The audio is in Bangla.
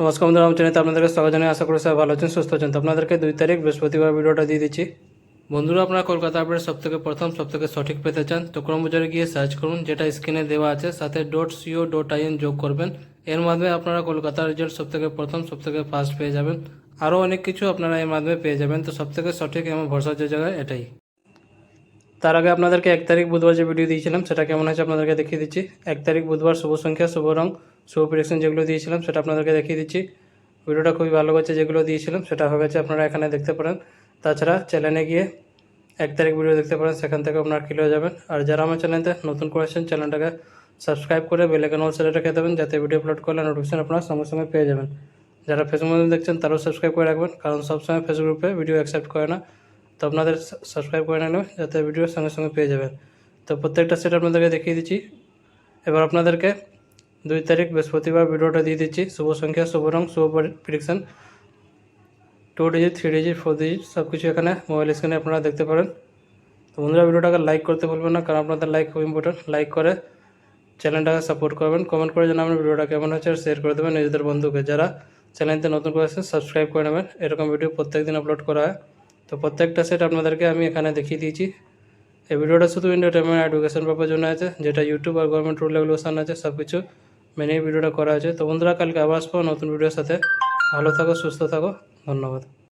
নমস্কার বন্ধুরা, আমার চ্যানেলে আপনাদেরকে স্বাগত জানাই। আশা করি সবাই ভালো আছেন, সুস্থ আছেন। তো আপনাদেরকে 2 তারিখ বৃহস্পতিবার ভিডিওটা দিয়ে দিচ্ছি। বন্ধুরা, আপনারা কলকাতা আপডেট সবথেকে প্রথম সবথেকে সঠিক পেতে চান তো ক্রোম ব্রাউজারে গিয়ে সার্চ করুন, যেটা স্ক্রিনে দেওয়া আছে, সাথে .co.in যোগ করবেন। এর মাধ্যমে আপনারা কলকাতার রেজাল্ট সবথেকে প্রথম সবথেকে ফার্স্ট পেয়ে যাবেন। আরও অনেক কিছু আপনারা এর মাধ্যমে পেয়ে যাবেন। তো সবথেকে সঠিক এবং ভরসার যে জায়গায় এটাই। তার আগে আপনাদেরকে 1 তারিখ বুধবার যে ভিডিও দিয়েছিলাম সেটা কেমন হয়েছে আপনাদেরকে দেখিয়ে দিচ্ছি। 1 তারিখ বুধবার শুভ সংখ্যা, শুভ রং, শুভ প্রেডিকশন যেগুলো দিয়েছিলাম সেটা আপনাদেরকে দেখিয়ে দিচ্ছি। ভিডিওটা খুবই ভালো হয়েছে, যেগুলো দিয়েছিলাম সেটা হয়ে গেছে, আপনারা এখানে দেখতে পারেন। তাছাড়া চ্যানেলে গিয়ে 1 তারিখ ভিডিও দেখতে পারেন, সেখান থেকে আপনারা ক্লিয়ার হয়ে যাবেন। আর যারা আমার চ্যানেলতে নতুন করেছেন, চ্যানেলটাকে সাবস্ক্রাইব করে বেল আইকন অল সেটে রেখে দেবেন, যাতে ভিডিও আপলোড করলে নোটিফিকেশন আপনারা সঙ্গে সঙ্গে পেয়ে যাবেন। যারা ফেসবুক মাধ্যমে দেখছেন তারাও সাবস্ক্রাইব করে রাখবেন, কারণ সবসময় ফেসবুক গ্রুপে ভিডিও অ্যাকসেপ্ট করে না। তো আপনাদের সাবস্ক্রাইব করে নেবেন, যাতে ভিডিও সঙ্গে সঙ্গে পেয়ে যাবেন। তো প্রত্যেকটা সেট আপনাদেরকে দেখিয়ে দিচ্ছি। এবার আপনাদেরকে 2 তারিখ বৃহস্পতিবার ভিডিওটা দিয়ে দিচ্ছি। শুভ সংখ্যা, শুভ রং, শুভ প্রেডিকশন, 2 ডিজিট, 3 ডিজিট, 4 ডিজিট সব কিছু এখানে মোবাইল স্ক্রিনে আপনারা দেখতে পারেন। তো বন্ধুরা, ভিডিওটাকে লাইক করতে ভুলবেন না, কারণ আপনাদের লাইক খুব ইম্পর্টেন্ট। লাইক করে চ্যানেলটাকে সাপোর্ট করবেন, কমেন্ট করে জানাবেন ভিডিওটা কেমন হচ্ছে, আর শেয়ার করে দেবেন নিজেদের বন্ধুকে। যারা চ্যানেলতে নতুন করে আসছে সাবস্ক্রাইব করে নেবেন, এরকম ভিডিও প্রত্যেক দিন আপলোড করা হয়। তো প্রত্যেকটা সেট আপনাদেরকে আমি এখানে দেখিয়ে দিয়েছি। এই ভিডিওটা শুধু এন্টারটেনমেন্ট এডুকেশন পারপাস জন্য আছে, যেটা ইউটিউব আর গভর্নমেন্ট রুল রেগুলেশন আছে সব কিছু মেনে ভিডিওটা করা আছে। তো বন্ধুরা, কালকে আবার আসবো নতুন ভিডিওর সাথে। ভালো থাকো, সুস্থ থাকো, ধন্যবাদ।